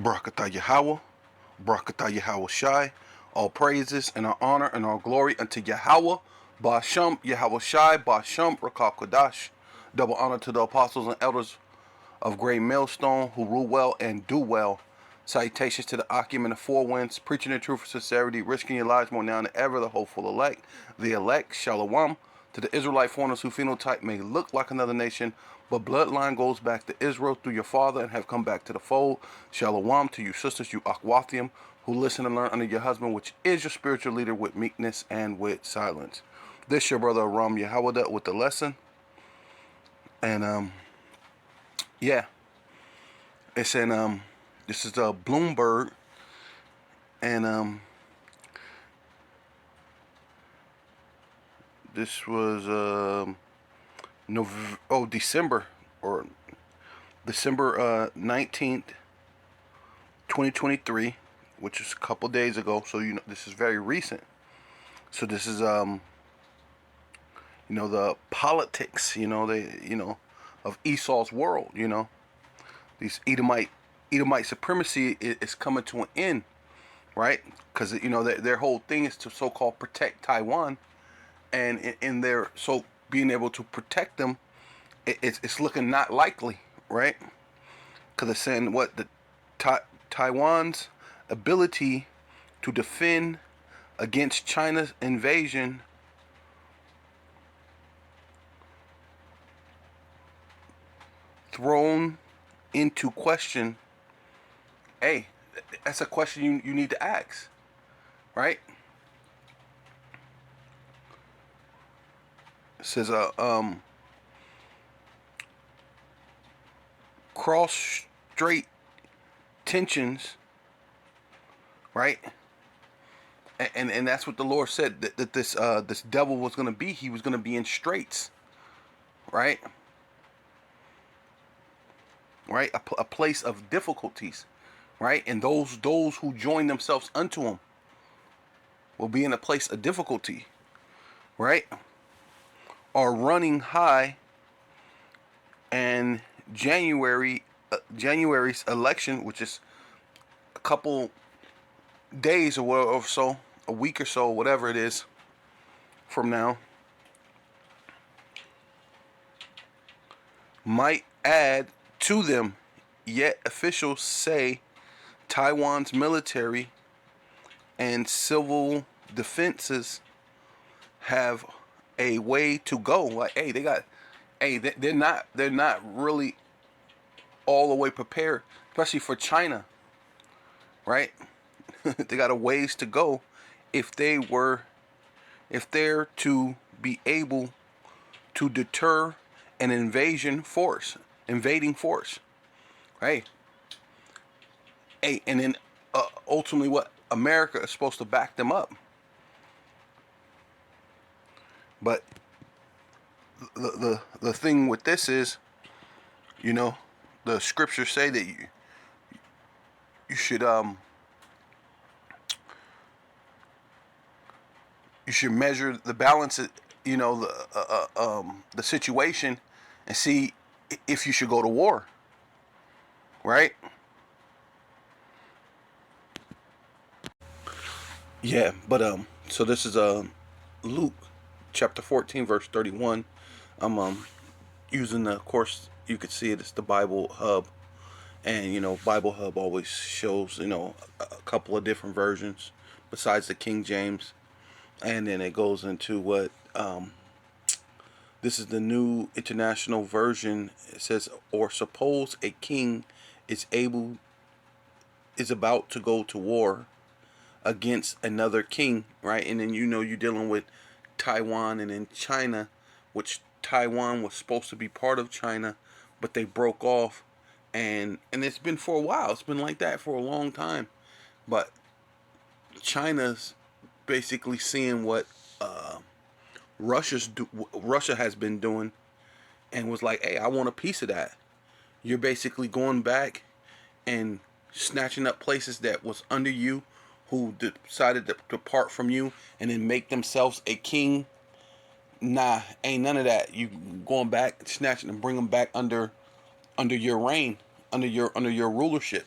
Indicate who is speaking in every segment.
Speaker 1: Barakatah Yahweh, Barakatah Yahweh Shai. All praises and all honor and all glory unto Yahweh, Ba'asham Yahweh Shai, Ba'asham Rakal Kodash. Double honor to the apostles and elders of Great Millstone who rule well and do well. Salutations to the Akim and the Four Winds, preaching the truth of sincerity, risking your lives more now than ever, the hopeful elect, Shalom, to the Israelite foreigners whose phenotype may look like another nation, but bloodline goes back to Israel through your father and have come back to the fold. Shalom to you sisters, you Akwathium, who listen and learn under your husband, which is your spiritual leader, with meekness and with silence. This your brother Aram Yahawada with the lesson. And yeah, it's in this is Bloomberg, and this was December, or December 19th, 2023, which is a couple days ago. So this is very recent. So this is the politics, of Esau's world. These Edomite supremacy is coming to an end, right? Because their whole thing is to so-called protect Taiwan, and in their being able to protect them, it's looking not likely, right? Because it's saying what the Taiwan's ability to defend against China's invasion thrown into question. Hey, that's a question you need to ask, right? It says cross-strait tensions, right? And that's what the Lord said, that this devil was going to be. He was going to be in straits, right? Right, a place of difficulties, right? And those who join themselves unto him will be in a place of difficulty, right? Are running high, and January's election, which is a couple days or so, a week or so, whatever it is from now, might add to them. Yet officials say Taiwan's military and civil defenses have a way to go. Like, hey, they're not really all the way prepared, especially for China, right? They got a ways to go if they're to be able to deter an invading force, right? Hey, and then ultimately, what America is supposed to back them up. But the thing with this is, the scriptures say that you should measure the balance, the situation, and see if you should go to war, right? Yeah, but so this is Luke chapter 14 verse 31. I'm using of course, you could see it's the Bible Hub, and Bible Hub always shows a couple of different versions besides the King James, and then it goes into what this is the New International Version. It says, or suppose a king is about to go to war against another king, right? And then you're dealing with Taiwan and then China, which Taiwan was supposed to be part of China, but they broke off, and it's been for a while. It's been like that for a long time, but China's basically seeing what Russia has been doing, and was like, hey, I want a piece of that. You're basically going back and snatching up places that was under you, who decided to depart from you and then make themselves a king. Nah, ain't none of that. You going back, snatching and bring them back under your reign, under your rulership.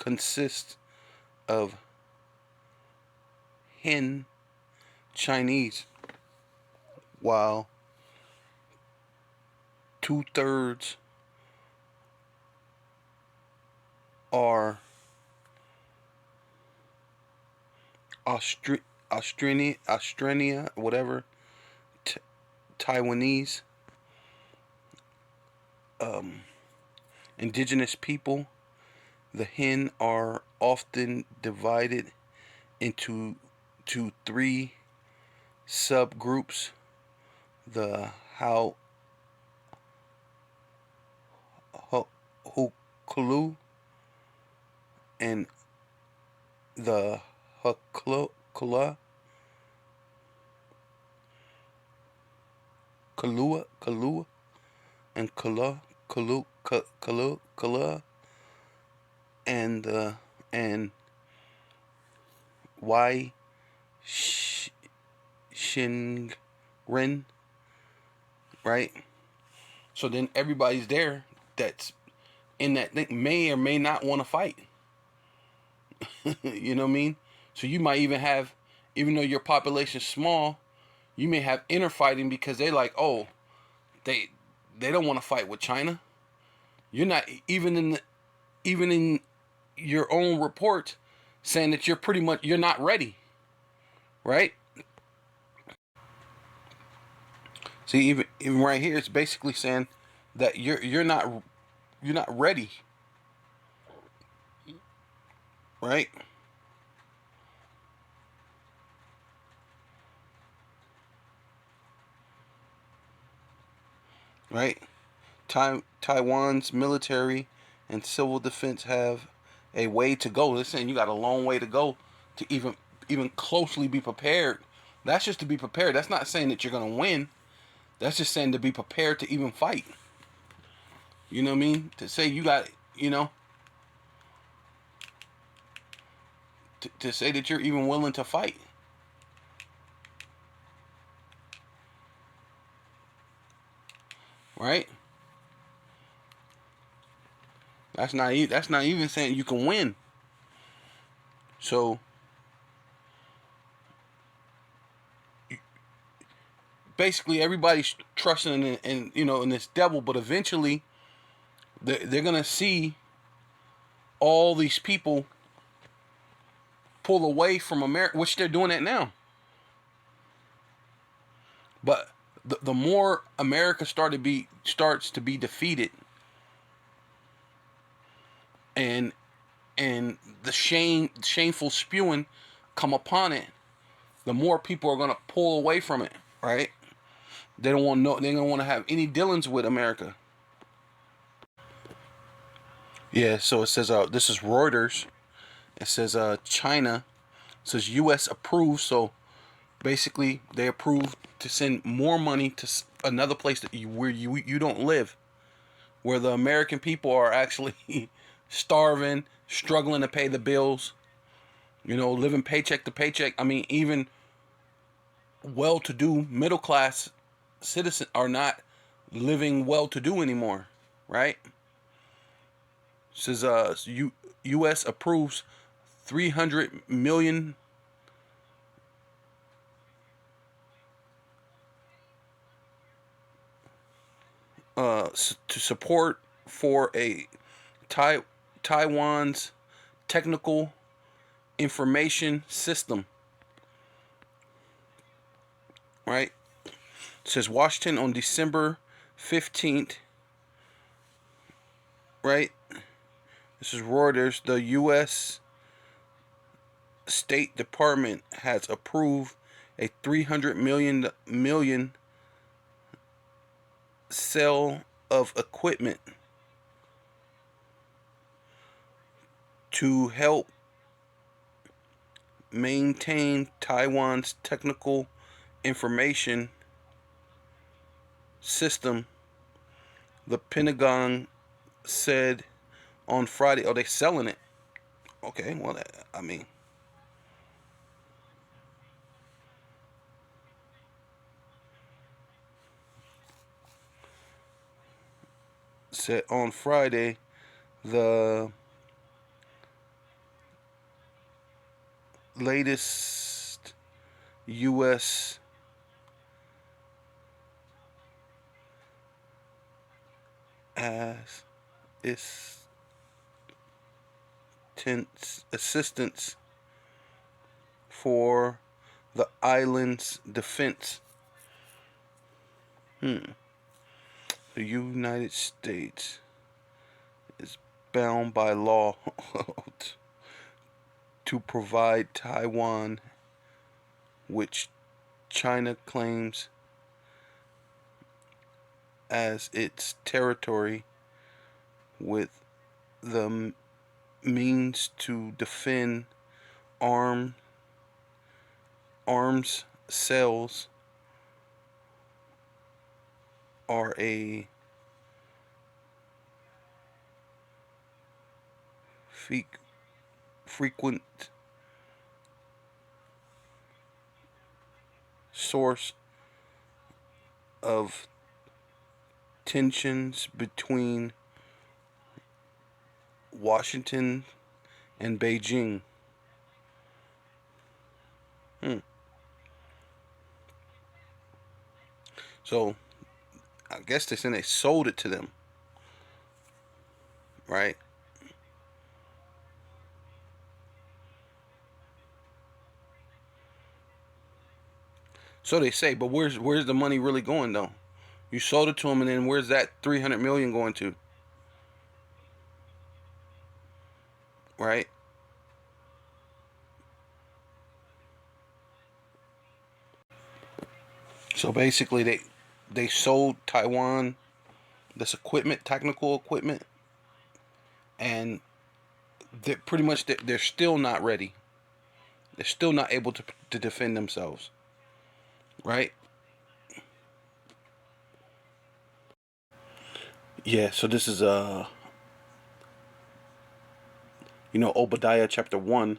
Speaker 1: consists of Han Chinese, while 2/3 are Australia, whatever, Taiwanese, indigenous people. The Han are often divided into three subgroups: the Huklu and the Kalua, and Kalua, and and Y Shinrin, right? So then everybody's there that's in that thing may or may not want to fight. You know what I mean? So you might even have, even though your population's small, you may have inner fighting because they like, oh, they they don't want to fight with China. You're not even in your own report saying that you're not ready, right? See, even right here, it's basically saying that you're not ready, right? Right? Taiwan's military and civil defense have a way to go. They're saying you got a long way to go to even closely be prepared. That's just to be prepared. That's not saying that you're gonna win. That's just saying to be prepared to even fight. You know what I mean? To say you got, to say that you're even willing to fight, right? That's not even saying you can win. So basically, everybody's trusting in this devil, but eventually they're gonna see all these people pull away from America, which they're doing that now. But the more America starts to be defeated, and the shameful spewing come upon it, the more people are gonna pull away from it, right? They don't want no. They don't want to have any dealings with America. Yeah. So it says, this is Reuters. It says, China. It says U.S. approved. So basically, they approved to send more money to another place where you don't live, where the American people are actually starving, struggling to pay the bills, living paycheck to paycheck. I mean, even well-to-do middle class citizens are not living well-to-do anymore, right? It says, U.S. approves 300 million to support for a Tai- Taiwan's technical information system, right? It says Washington on December 15th, right? This is Reuters. The U.S. State Department has approved a 300 million sale of equipment to help maintain Taiwan's technical information system, the Pentagon said on Friday. Oh, they selling it. Okay, well, I mean, said on Friday the latest U.S. as assistance for the island's defense. The United States is bound by law to provide Taiwan, which China claims as its territory, with the means to defend arms sales are a frequent source of tensions between Washington and Beijing. So I guess they said they sold it to them, right? So they say, but where's the money really going though? You sold it to them, and then where's that 300 million going to? Right? So basically, they sold Taiwan this equipment, technical equipment, and they're pretty much they're still not ready. They're still not able to defend themselves, right? Yeah. So this is Obadiah chapter 1,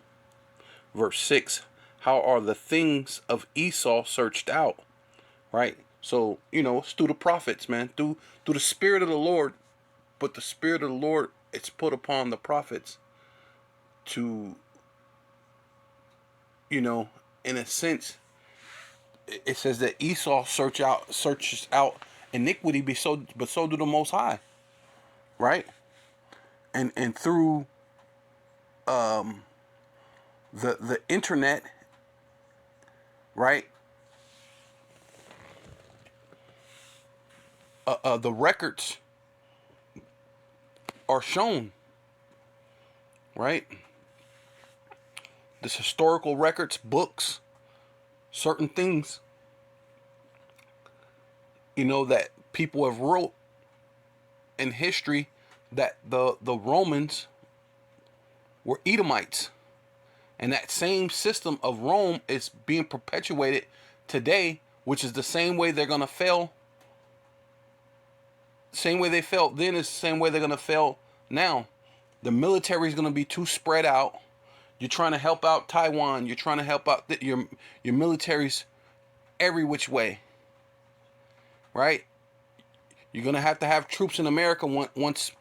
Speaker 1: verse 6. How are the things of Esau searched out? Right. So it's through the prophets, man, through the spirit of the Lord. But the spirit of the Lord, it's put upon the prophets to, in a sense, it says that Esau searches out iniquity, but so do the Most High, right? And through the internet, right? The records are shown, right? This historical records, books, certain things, that people have wrote in history, that the Romans were Edomites. And that same system of Rome is being perpetuated today, which is the same way they're going to fail. Same way they failed then is the same way they're going to fail now. The military is going to be too spread out. You're trying to help out Taiwan. You're trying to help out your military's every which way, right? You're going to have troops in America once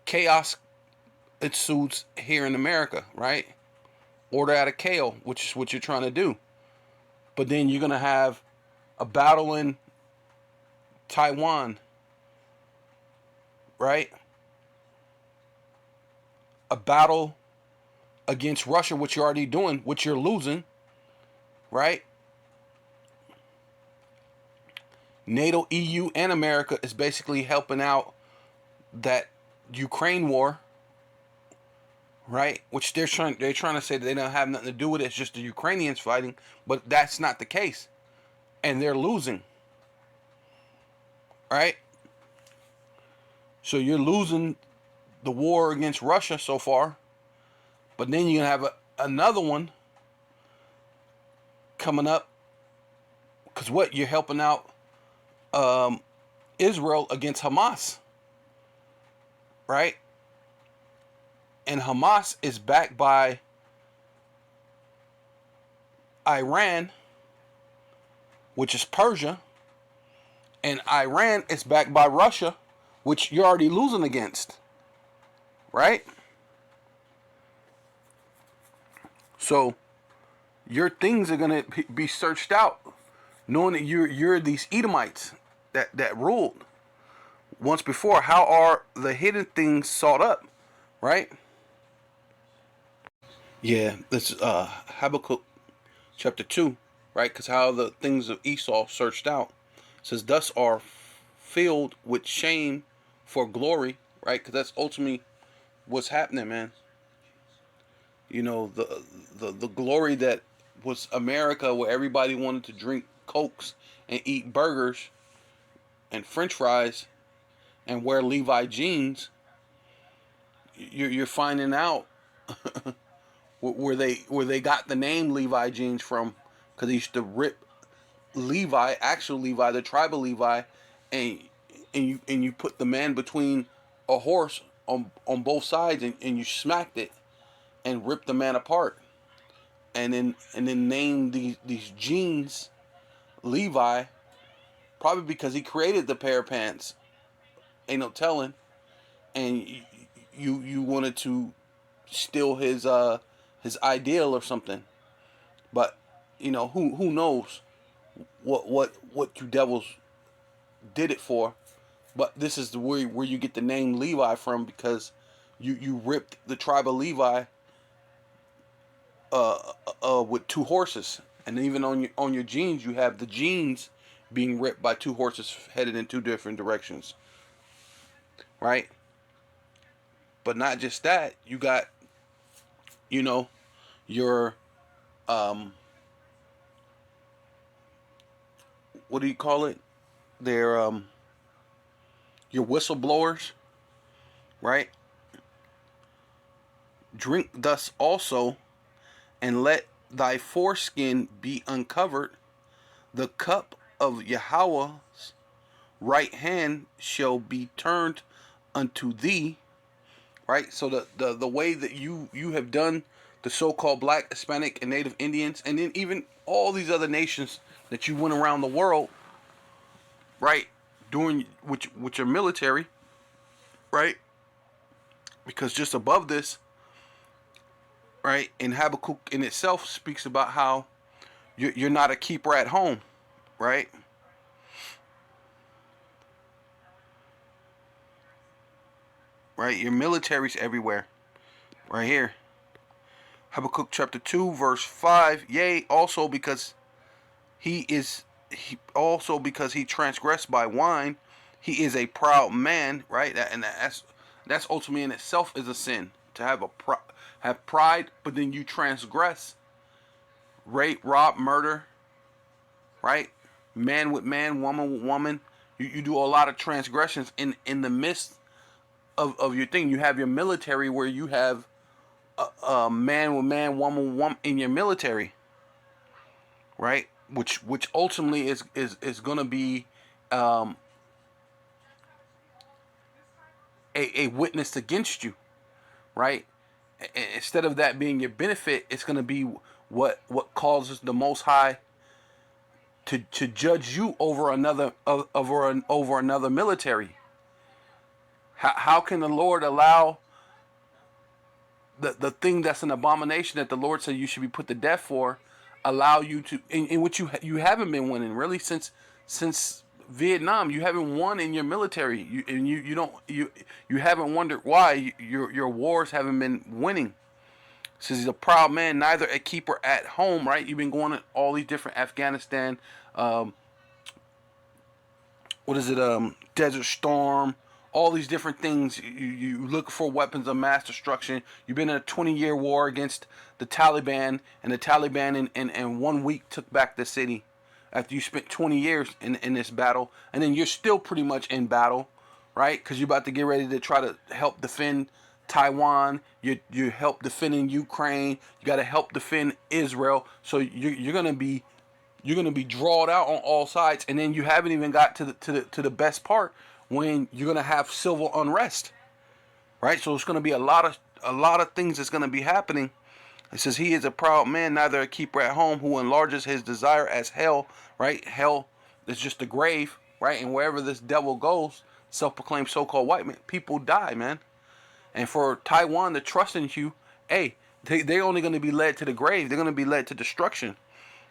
Speaker 1: chaos ensues here in America, right? Order out of chaos, which is what you're trying to do. But then you're going to have a battle in Taiwan, right? A battle against Russia, which you're already doing, which you're losing, right? NATO, EU, and America is basically helping out that Ukraine war, right? Which they're trying to say that they don't have nothing to do with it. It's just the Ukrainians fighting, but that's not the case, and they're losing, right? So you're losing the war against Russia so far, but then you're gonna have another one coming up, because what you're helping out Israel against Hamas, right? And Hamas is backed by Iran, which is Persia, and Iran is backed by Russia, which you're already losing against, right? So your things are gonna be searched out, knowing that you're these Edomites that ruled once before. How are the hidden things sought up, right? Yeah, this is Habakkuk chapter 2, right? Because how the things of Esau searched out. It says, thus are filled with shame for glory, right? Because that's ultimately what's happening, man. You know, the glory that was America, where everybody wanted to drink Cokes and eat burgers and French fries and wear Levi jeans. You're finding out where they got the name Levi jeans from, because they used to rip Levi, actual Levi, the tribal Levi, and you put the man between a horse on both sides, and you smacked it and ripped the man apart, and then named these jeans Levi, probably because he created the pair of pants. Ain't no telling, and you wanted to steal his ideal or something, but who knows what you devils did it for. But this is the where you get the name Levi from, because you ripped the tribe of Levi with two horses, and even on your jeans you have the jeans being ripped by two horses headed in two different directions, right? But not just that, you got your what do you call it? They're your whistleblowers, right? Drink thus also, and let thy foreskin be uncovered. The cup of Yahweh's right hand shall be turned unto thee. Right? So the way that you have done the so-called Black, Hispanic, and Native Indians, and then even all these other nations that you went around the world, right, doing which are military, right? Because just above this, right, in Habakkuk in itself speaks about how you're not a keeper at home, right? Right, your military's everywhere, right here. Habakkuk chapter 2 verse 5. Yea, also because he transgressed by wine, he is a proud man, right? And that's ultimately in itself is a sin, to have pride, but then you transgress, rape, rob, murder, right? Man with man, woman with woman. You do a lot of transgressions in the midst of your thing. You have your military, where you have man with man, woman with woman in your military, right? Which ultimately is going to be um, a witness against you, right? Instead of that being your benefit, it's going to be what causes the Most High to judge you over another military. How can the Lord allow the thing that's an abomination that the Lord said you should be put to death for, allow you to, in which you haven't been winning really since Vietnam? You haven't won in your military. You haven't wondered why your wars haven't been winning. Says he's a proud man, neither a keeper at home. Right? You've been going to all these different Afghanistan, what is it? Desert Storm. All these different things. You look for weapons of mass destruction. You've been in a 20-year war against the Taliban, and the Taliban in 1 week took back the city after you spent 20 years in this battle. And then you're still pretty much in battle, right? Because you're about to get ready to try to help defend Taiwan. You help defend in Ukraine. You got to help defend Israel. So you're gonna be drawed out on all sides, and then you haven't even got to the best part, when you're gonna have civil unrest, right? So it's gonna be a lot of things that's gonna be happening. It says he is a proud man, neither a keeper at home, who enlarges his desire as hell, right? Hell is just the grave, right? And wherever this devil goes, self-proclaimed so-called white man, people die, man. And for Taiwan to trust in you, hey, They're only going to be led to the grave. They're going to be led to destruction.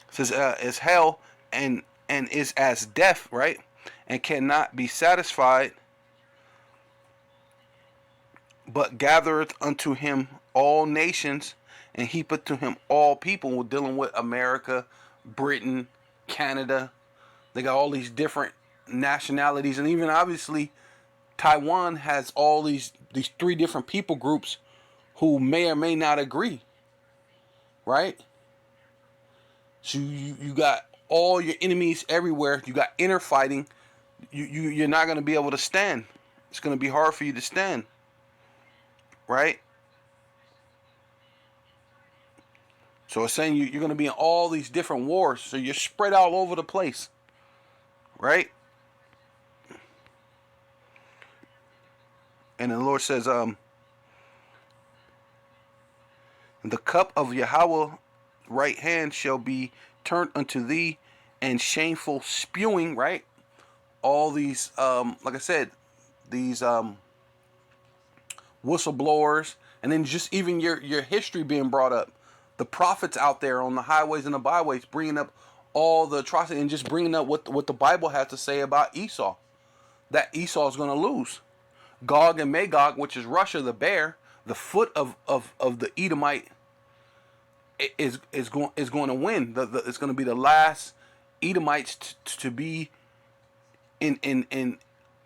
Speaker 1: It says as hell and is as death, right? And cannot be satisfied, but gathereth unto him all nations, and heapeth to him all people. We're dealing with America, Britain, Canada. They got all these different nationalities, and even obviously Taiwan has all these three different people groups who may or may not agree, right? So you got all your enemies everywhere. You got inner fighting. You're not going to be able to stand. It's going to be hard for you to stand, right? So it's saying you're going to be in all these different wars. So you're spread all over the place, right? And the Lord says, the cup of Yahweh right hand shall be turned unto thee, and shameful spewing, right? All these, like I said, these whistleblowers, and then just even your history being brought up. The prophets out there on the highways and the byways bringing up all the atrocity and just bringing up what the Bible has to say about Esau. That Esau is going to lose. Gog and Magog, which is Russia, the bear, the foot of the Edomite, is going to win. It's going to be the last Edomites to be in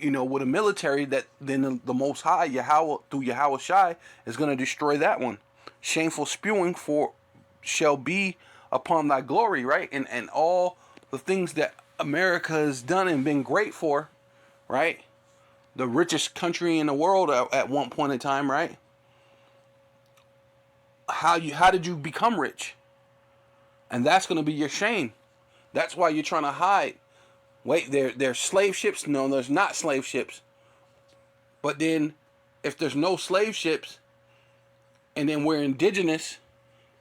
Speaker 1: with a military that then the Most High Yahweh through Yahweh Shai is going to destroy that one. Shameful spewing for shall be upon thy glory, right? And all the things that America has done and been great for, right? The richest country in the world at one point in time, right? How did you become rich? And that's going to be your shame. That's why you're trying to hide. Wait, there's slave ships? No, there's not slave ships. But then, if there's no slave ships, and then we're indigenous,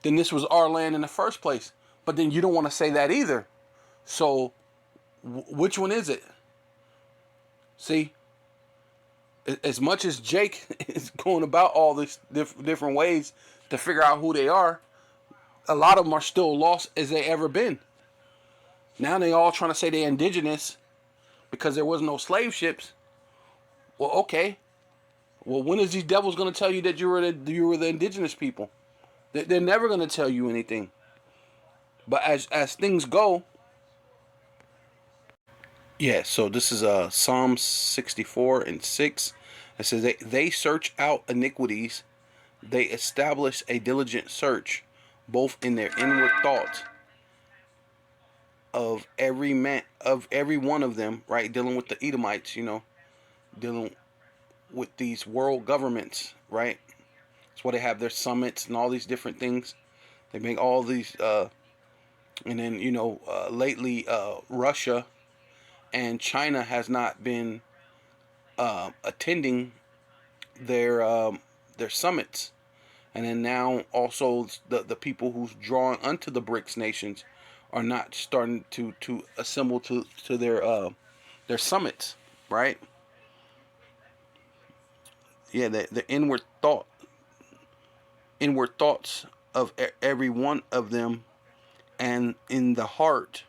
Speaker 1: then this was our land in the first place. But then you don't want to say that either. So, which one is it? See, as much as Jake is going about all these different ways to figure out who they are, a lot of them are still lost as they ever been. Now they all trying to say they're indigenous because there was no slave ships. Well, okay. Well, when is these devils going to tell you that you were the indigenous people? They're never going to tell you anything. But as things go, yeah. So this is Psalm 64:6. It says they search out iniquities, they establish a diligent search, both in their inward thoughts of every one of them, right? Dealing with the Edomites, dealing with these world governments, right? That's why they have their summits and all these different things. They make all these, and then lately Russia and China has not been attending their summits, and then now also the people who's drawn unto the BRICS nations are not starting to assemble to their summits, right? Yeah, the inward thoughts of every one of them, and in the heart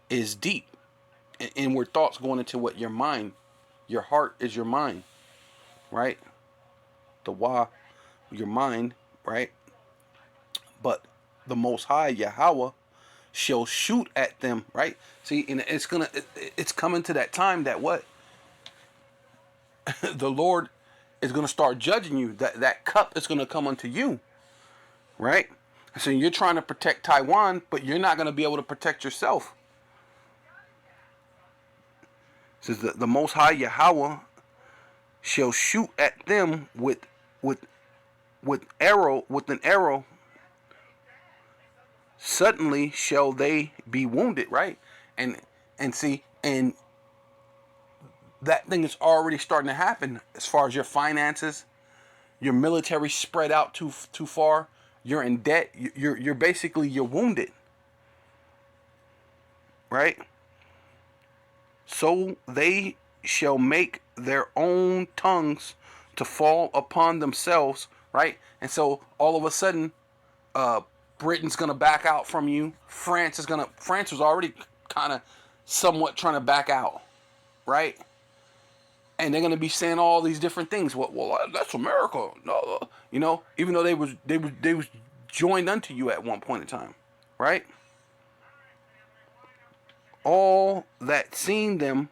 Speaker 1: is deep. Inward thoughts going into what your mind, your heart is your mind, right? The why, your mind, right? But the Most High Yahweh shall shoot at them, right? See, and it's coming to that time that what the Lord is going to start judging you. That cup is going to come unto you, right? So you're trying to protect Taiwan, but you're not going to be able to protect yourself. It says the Most High Yahweh shall shoot at them with an arrow. Suddenly shall they be wounded, right? And see, and that thing is already starting to happen as far as your finances, your military spread out too far. You're in debt. You're basically you're wounded, right? So they shall make their own tongues to fall upon themselves right? And so all of a sudden, uh, Britain's gonna back out from you. France was already kind of somewhat trying to back out, right? And they're gonna be saying all these different things. Well, that's America. No, even though they was joined unto you at one point in time, right? All that seen them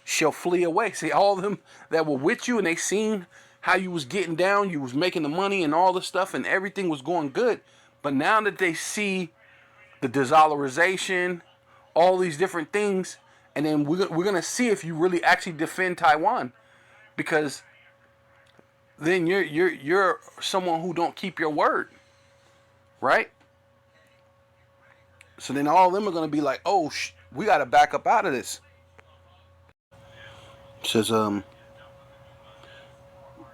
Speaker 1: shall flee away. See, all of them that were with you and they seen how you was getting down, you was making the money and all the stuff and everything was going good. But now that they see the dollarization, all these different things, and then we're gonna see if you really actually defend Taiwan, because then you're someone who don't keep your word, right? So then all of them are gonna be like, oh, we gotta back up out of this. It says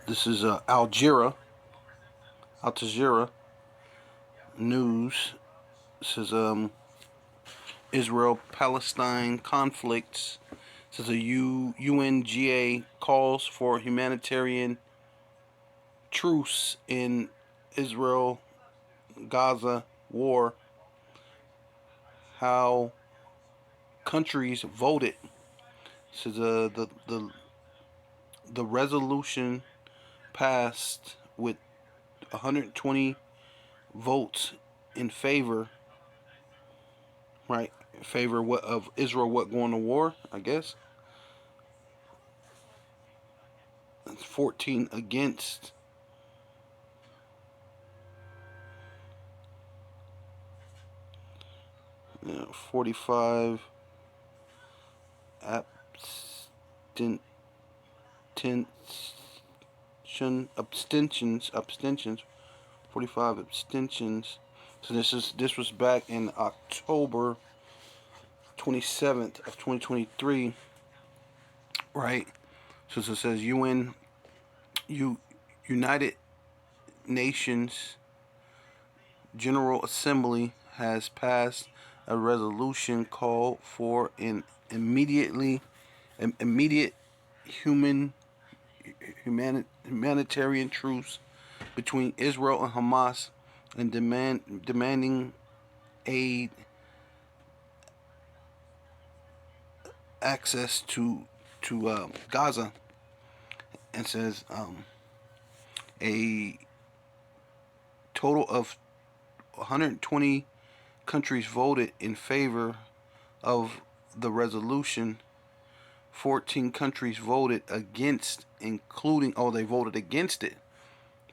Speaker 1: this is Al Jazeera news. It says Israel Palestine conflicts. It says a UNGA calls for humanitarian truce in Israel Gaza war. How countries voted. It says the resolution passed with 120 votes in favor, right? In favor of Israel going to war, I guess. It's 14 against. Yeah, 45 abstentions, 45 abstentions. So this was back in October 27th of 2023, right? So it says United Nations General Assembly has passed a resolution called for an immediate humanitarian truce between Israel and Hamas, and demanding aid access to Gaza, and says a total of 120 countries voted in favor of the resolution. 14 countries voted against, including, they voted against it.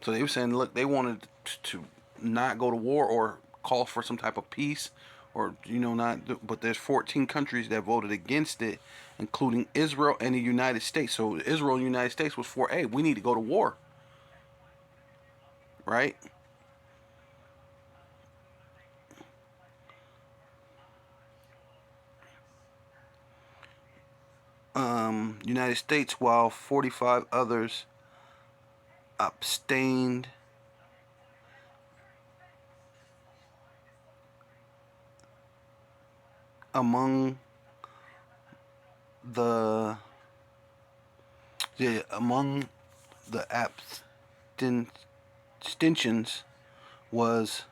Speaker 1: So they were saying, look, they wanted to not go to war or call for some type of peace, or not. But there's 14 countries that voted against it, including Israel and the United States. So Israel and the United States was for, hey, we need to go to war, right? United States, while 45 others abstained. Among the abstentions was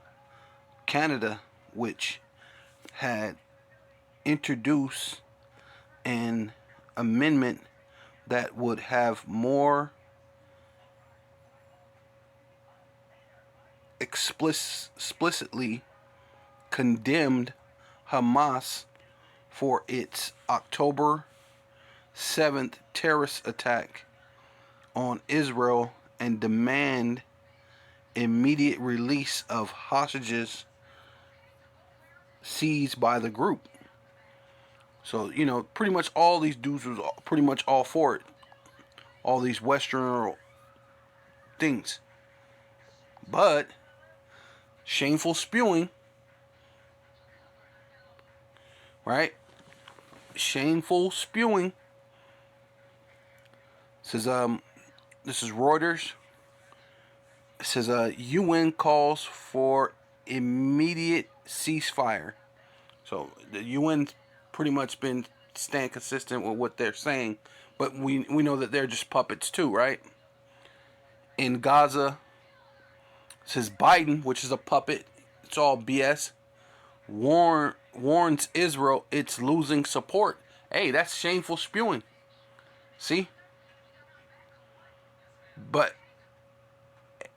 Speaker 1: Canada, which had introduced an amendment that would have more explicitly condemned Hamas for its October 7th terrorist attack on Israel, and demand immediate release of hostages seized by the group. So, pretty much all these dudes was pretty much all for it. All these Western things. But shameful spewing, right? Shameful spewing. Says this is Reuters. It says UN calls for immediate ceasefire. So the UN pretty much been staying consistent with what they're saying, but we know that they're just puppets too, right? In Gaza, It says Biden, which is a puppet, it's all BS, warns Israel it's losing support. Hey, that's shameful spewing. See? But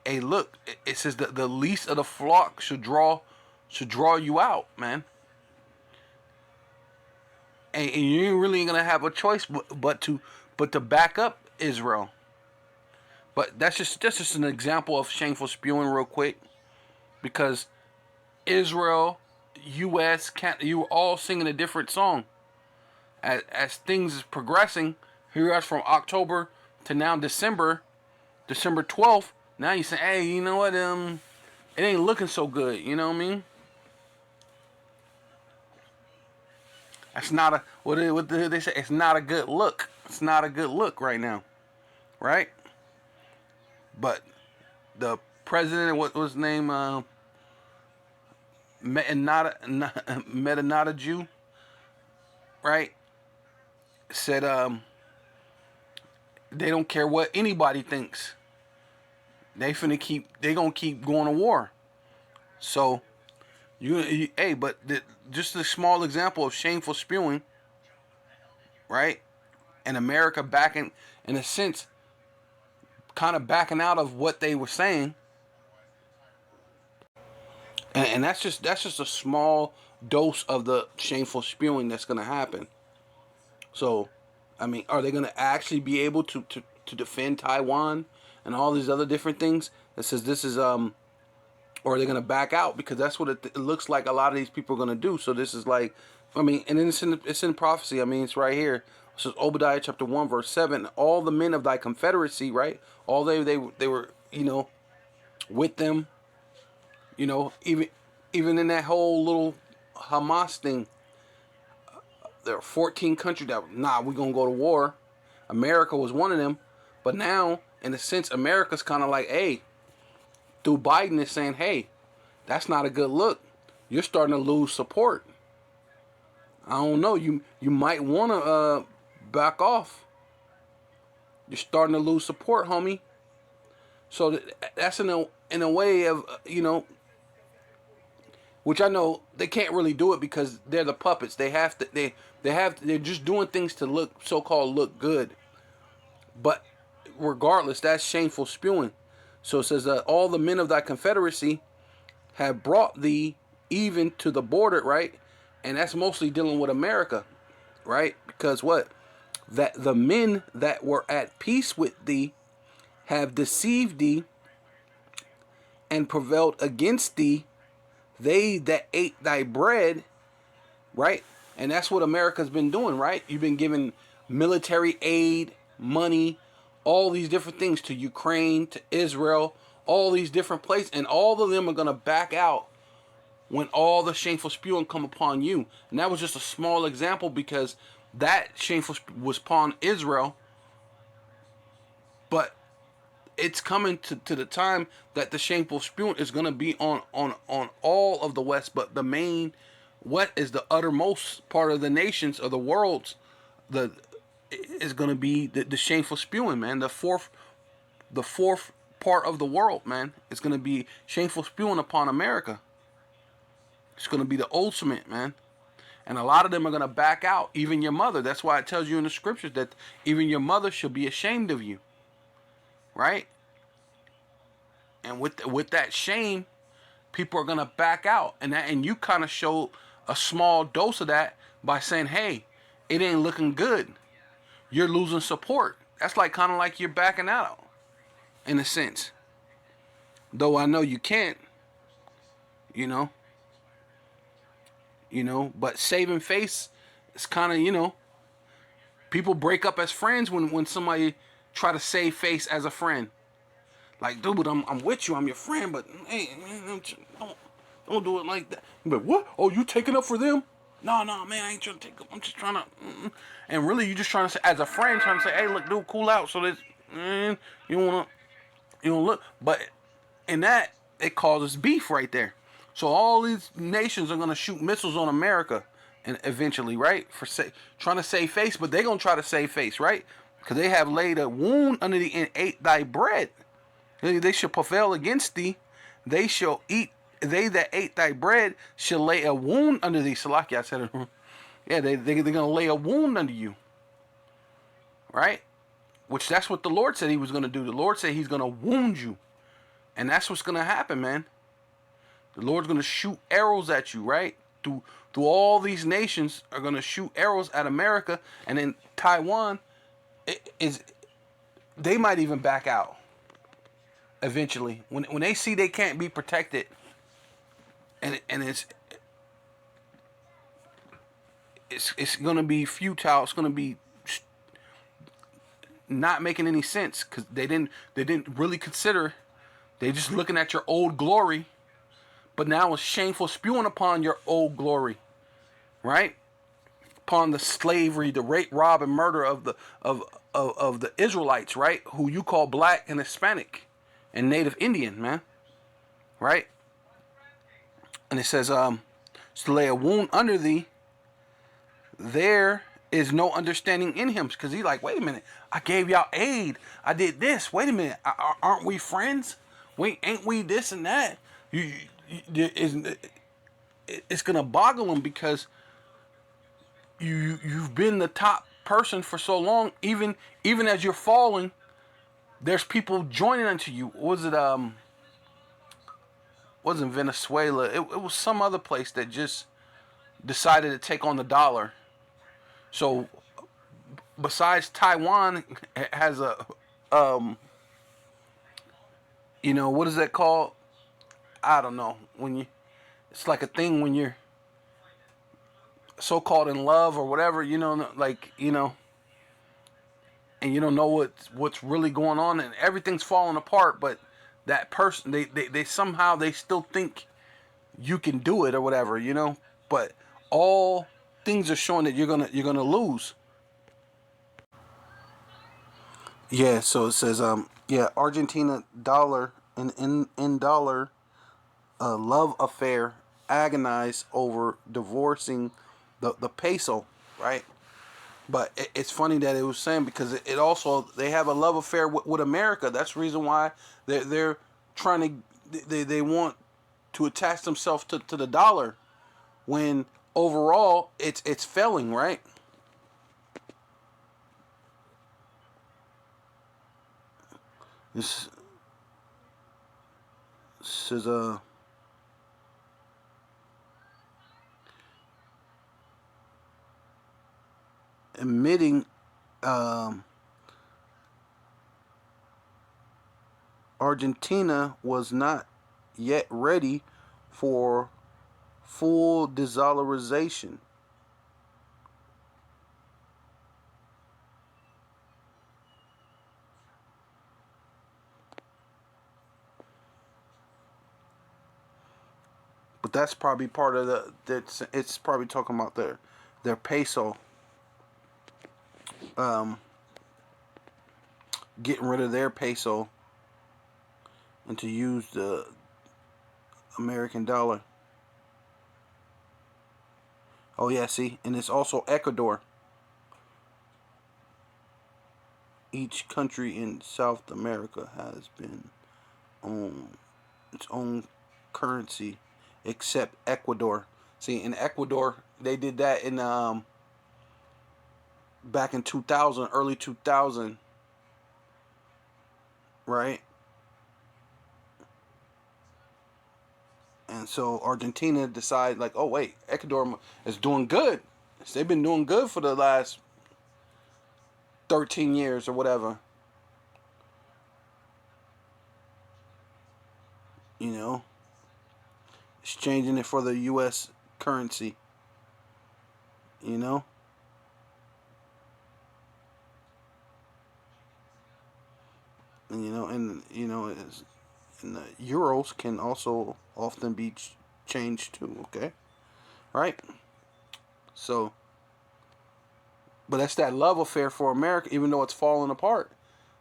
Speaker 1: hey, look, it says that the least of the flock should draw you out, man. And you really ain't gonna have a choice but to back up Israel. But that's just an example of shameful spewing, real quick, because Israel, U.S., you were all singing a different song. As things is progressing, here us from October to now December 12th. Now you say, hey, you know what? It ain't looking so good. You know what I mean? That's not a what they say. It's not a good look. It's not a good look right now, right? But the president, what was his name? Meta Jew, right? Said they don't care what anybody thinks. They gonna keep going to war. So hey, but just a small example of shameful spewing, right? And America backing, in a sense, kind of backing out of what they were saying, and that's just a small dose of the shameful spewing that's gonna happen. So, I mean, are they gonna actually be able to defend Taiwan and all these other different things? That says this is or are they gonna back out, because that's what it looks like a lot of these people are gonna do. So this is like, I mean, and then it's in prophecy. I mean, it's right here. It says Obadiah chapter 1 verse 7. All the men of thy confederacy, right? All they were, with them, even in that whole little Hamas thing. There are 14 countries that we're gonna go to war. America was one of them, but now, in a sense, America's kind of like, hey, through Biden is saying, hey, that's not a good look. You're starting to lose support. I don't know. You might want to back off. You're starting to lose support, homie. So that's in a way of, which I know they can't really do it because they're the puppets. They're just doing things to look, so-called look good. But regardless, that's shameful spewing. So it says that all the men of thy confederacy have brought thee even to the border, right? And that's mostly dealing with America, right? Because what? That the men that were at peace with thee have deceived thee and prevailed against thee, they that ate thy bread, right? And that's what America's been doing, right? You've been giving military aid, money, all these different things to Ukraine, to Israel, all these different places, and all of them are going to back out when all the shameful spewing come upon you. And that was just a small example, because that shameful was upon Israel, but it's coming to the time that the shameful spewing is going to be on all of the West, but the main, what is the uttermost part of the nations of the worlds, is going to be the shameful spewing, man. The fourth part of the world, man, is going to be shameful spewing upon America. It's going to be the ultimate, man. And a lot of them are going to back out. Even your mother. That's why it tells you in the scriptures that even your mother should be ashamed of you, right? And with that shame, people are going to back out. And you kind of show a small dose of that by saying, hey, it ain't looking good. You're losing support. That's like kind of like you're backing out, in a sense. Though I know you can't, but saving face is kind of, people break up as friends when somebody try to save face as a friend. Like, dude, I'm with you, I'm your friend, but hey, man, don't do it like that. You're like, what? Oh, you taking up for them? No, man, I ain't trying to take up. I'm just trying to, and really, you just trying to say, as a friend, trying to say, hey, look, dude, cool out. So that you don't look, but in that, it causes beef right there. So all these nations are gonna shoot missiles on America, and eventually, right, for trying to save face, but they're gonna try to save face, right, because they have laid a wound under thee and ate thy bread. They shall prevail against thee, they shall eat. They that ate thy bread shall lay a wound under thee. Salaki, I said it wrong. Yeah, they're going to lay a wound under you. Right? Which that's what the Lord said he was going to do. The Lord said he's going to wound you. And that's what's going to happen, man. The Lord's going to shoot arrows at you, right? Through all these nations are going to shoot arrows at America. And then Taiwan, they might even back out eventually. When they see they can't be protected, and it's going to be futile. It's going to be not making any sense because they didn't really consider. They just looking at your old glory, but now it's shameful spewing upon your old glory, right? Upon the slavery, the rape, rob, and murder of the Israelites, right? Who you call black and Hispanic and Native Indian, man, right? And it says, to lay a wound under thee, there is no understanding in him. Because he's like, wait a minute, I gave y'all aid. I did this. Wait a minute, aren't we friends? Ain't we this and that? It's going to boggle them because you've been the top person for so long. Even as you're falling, there's people joining unto you. Wasn't Venezuela. It was some other place that just decided to take on the dollar. So besides Taiwan has a what is that called? I don't know. It's like a thing when you're so-called in love or whatever, and you don't know what's really going on and everything's falling apart, but that person they somehow they still think you can do it or whatever, but all things are showing that you're gonna lose. Yeah, so it says Argentina dollar in dollar love affair agonize over divorcing the peso, right? But it's funny that it was saying because it also they have a love affair with America. That's the reason why they're trying to they want to attach themselves to the dollar when overall it's failing, right? This says admitting Argentina was not yet ready for full de-dollarization. But that's probably part of it's probably talking about their peso. Getting rid of their peso and to use the American dollar. Oh yeah, see, and it's also Ecuador. Each country in South America has been on its own currency, except Ecuador. See, in Ecuador, they did that in back in 2000, early 2000, right? And so Argentina decided, like, oh wait, Ecuador is doing good. They've been doing good for the last 13 years or whatever. Exchanging it for the U.S. currency. And and the euros can also often be changed too. Okay, right? So, but that's that love affair for America, even though it's falling apart.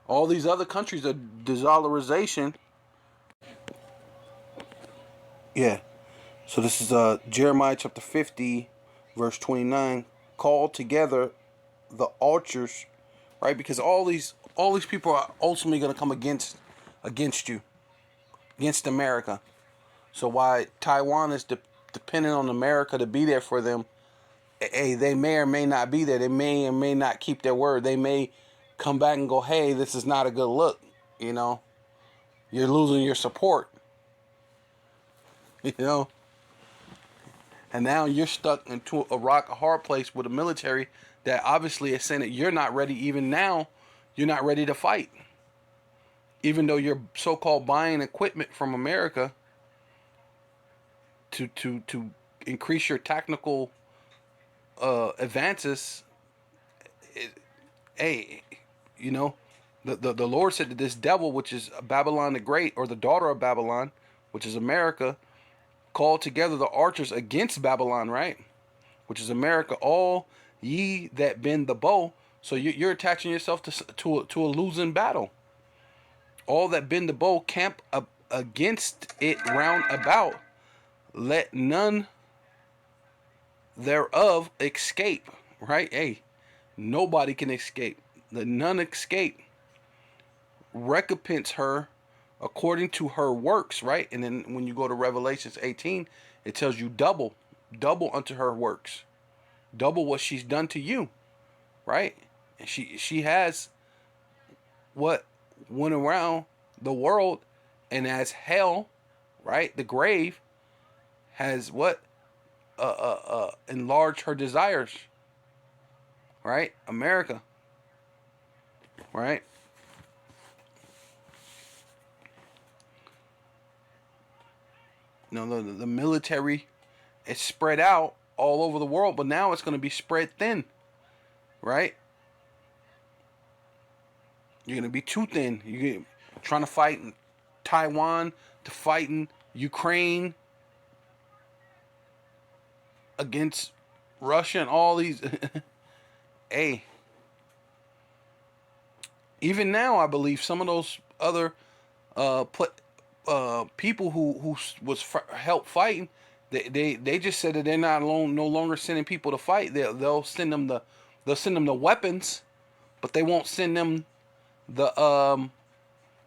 Speaker 1: All these other countries are de-dollarization. Yeah. So this is Jeremiah chapter 50, verse 29. Call together the archers, right? Because all these people are ultimately going to come against you, against America. So why Taiwan is dependent on America to be there for them, hey, they may or may not be there. They may or may not keep their word. They may come back and go, hey, this is not a good look. You know, you're losing your support. You know, and now you're stuck into a rock, a hard place with a military that obviously is saying that you're not ready. Even now, you're not ready to fight. Even though you're so-called buying equipment from America to increase your technical advances, hey, you know, the Lord said that this devil, which is Babylon the Great, or the daughter of Babylon, which is America, called together the archers against Babylon, right? Which is America, all ye that bend the bow. So you're attaching yourself to a losing battle. All that bend the bow camp up against it round about. Let none thereof escape, right? Hey, nobody can escape. Let none escape. Recompense her according to her works, right? And then when you go to Revelations 18, it tells you double unto her works, double what she's done to you, right? And she has what went around the world, and as hell, right? The grave has what enlarged her desires, right? America, right? You know, the military is spread out all over the world, but now it's going to be spread thin, right? You're going to be too thin. You're trying to fight in Taiwan, to fighting Ukraine against Russia and all these. Hey, even now, I believe some of those other people who was help fighting, they just said that they're not alone, no longer sending people to fight. They'll send them the weapons, but they won't send them the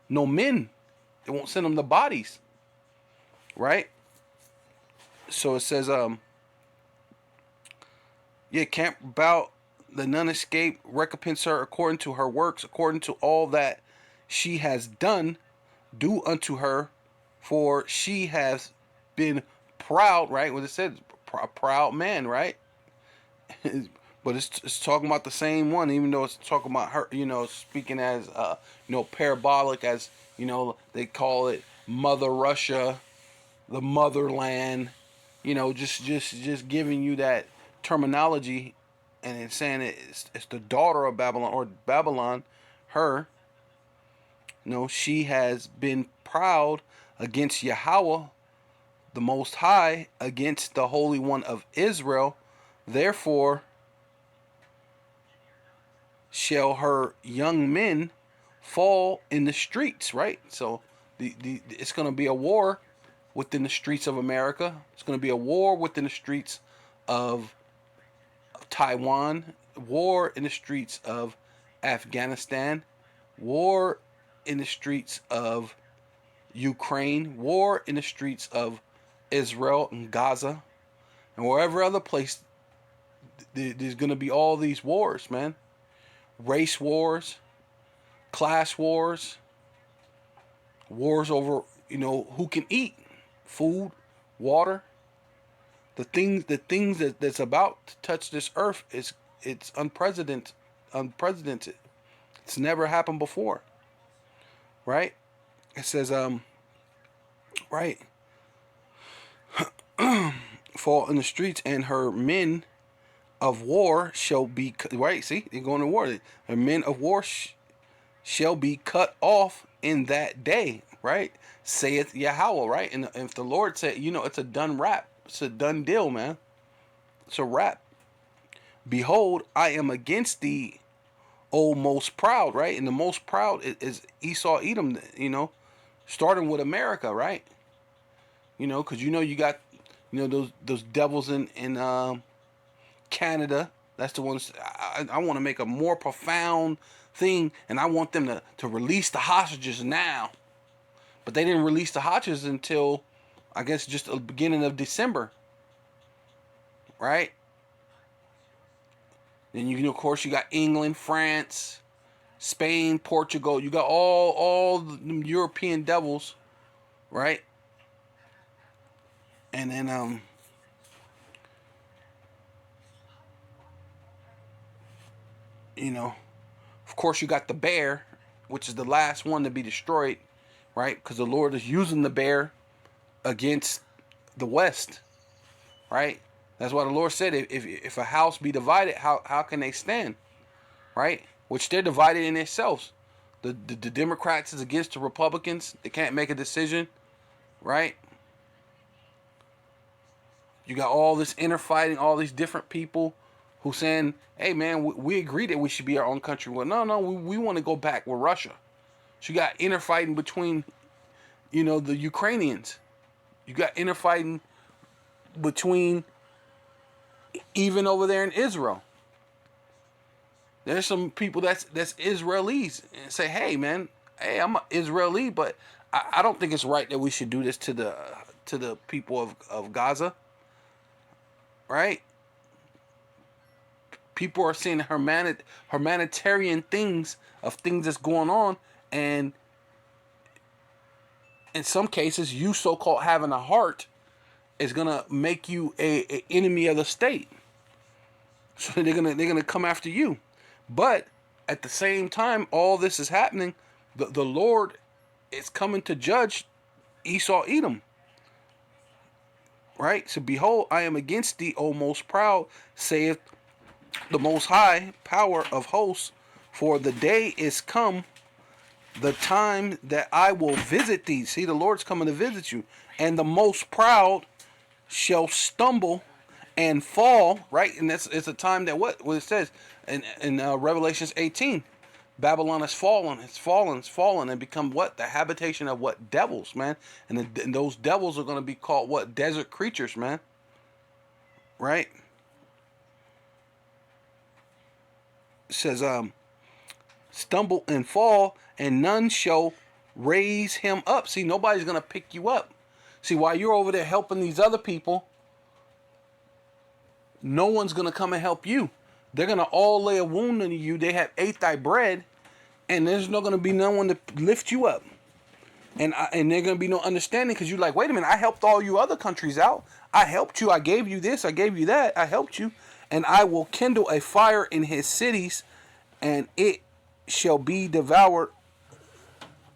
Speaker 1: no men. They won't send them the bodies, right? So it says yeah, camp about the none escape, recompense her according to her works, according to all that she has done, do unto her, for she has been proud, right? What it said, proud man, right? But it's talking about the same one, even though it's talking about her, you know, speaking as parabolic, as they call it Mother Russia, the motherland, just giving you that terminology, and it's saying it's the daughter of Babylon, or Babylon, her. She has been proud against Yahweh, the Most High, against the Holy One of Israel. Therefore shall her young men fall in the streets, right? So it's going to be a war within the streets of America. It's going to be a war within the streets of Taiwan, war in the streets of Afghanistan, war in the streets of Ukraine, war in the streets of Israel and Gaza, and wherever other place. There's going to be all these wars, man. Race wars, class wars, wars over, who can eat, food, water. The things that's about to touch this earth it's unprecedented. It's never happened before, right? It says right, fall in the streets, and her men of war shall be, right? See, they're going to war. Her men of war shall be cut off in that day, right? Saith Yahweh, right? And if the Lord said, it's a done wrap. It's a done deal, man. It's a wrap. Behold, I am against thee, O most proud, right? And the most proud is Esau, Edom, starting with America, right? Because you got, those devils in Canada. That's the ones. I want to make a more profound thing, and I want them to release the hostages now. But they didn't release the hostages until I guess just the beginning of December, right? Then of course, you got England, France, Spain, Portugal. You got all the European devils, right? And then you know, of course, you got the bear, which is the last one to be destroyed, right? Because the Lord is using the bear against the West, right? That's why the Lord said, if a house be divided, how can they stand, right? Which they're divided in themselves. The Democrats is against the Republicans. They can't make a decision, right? You got all this infighting, all these different people who saying, hey man, we agree that we should be our own country. Well, no, we want to go back with Russia. So you got infighting between, the Ukrainians. You got infighting between even over there in Israel. There's some people that's Israelis and say, hey man, hey, I'm an Israeli, but I don't think it's right that we should do this to the people of Gaza, right? People are seeing humanitarian things of things that's going on, and in some cases, you so-called having a heart is gonna make you a enemy of the state. So they're gonna come after you. But at the same time, all this is happening, the Lord is coming to judge Esau, Edom. Right? So behold, I am against thee, O most proud, saith the most high power of hosts, for the day is come, the time that I will visit thee. See, the Lord's coming to visit you. And the most proud shall stumble and fall, right? And it's a time that what it says in Revelations 18, Babylon has fallen, it's fallen, and become what? The habitation of what? Devils, man. And those devils are going to be called what? Desert creatures, man. Right? It says, stumble and fall, and none shall raise him up. See, nobody's going to pick you up. See, while you're over there helping these other people, no one's going to come and help you. They're going to all lay a wound on you. They have ate thy bread, and there's not going to be no one to lift you up. And there's going to be no understanding, because you're like, wait a minute, I helped all you other countries out. I helped you. I gave you this. I gave you that. I helped you. And I will kindle a fire in his cities, and it shall be devoured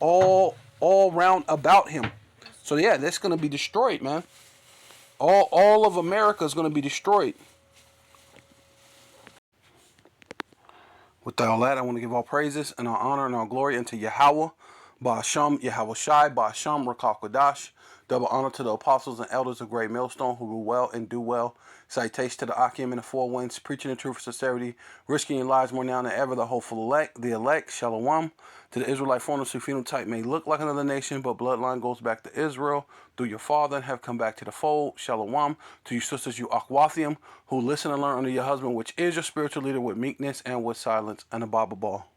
Speaker 1: all round about him. So yeah, that's going to be destroyed, man. All of America is going to be destroyed. With all that, I want to give all praises and all honor and all glory unto Yahweh, Ba'asham, Yahweh Shai, Ba'asham, Rakal Kodash. Double honor to the apostles and elders of Great Millstone who rule well and do well. Citation to the Akim and the Four Winds, preaching the truth for sincerity, risking your lives more now than ever. The hopeful elect, Shalom. To the Israelite foreigners whose phenotype may look like another nation, but bloodline goes back to Israel through your father and have come back to the fold. Shalom. To you sisters, you Akwathium, who listen and learn under your husband, which is your spiritual leader, with meekness and with silence, and a Bible ball.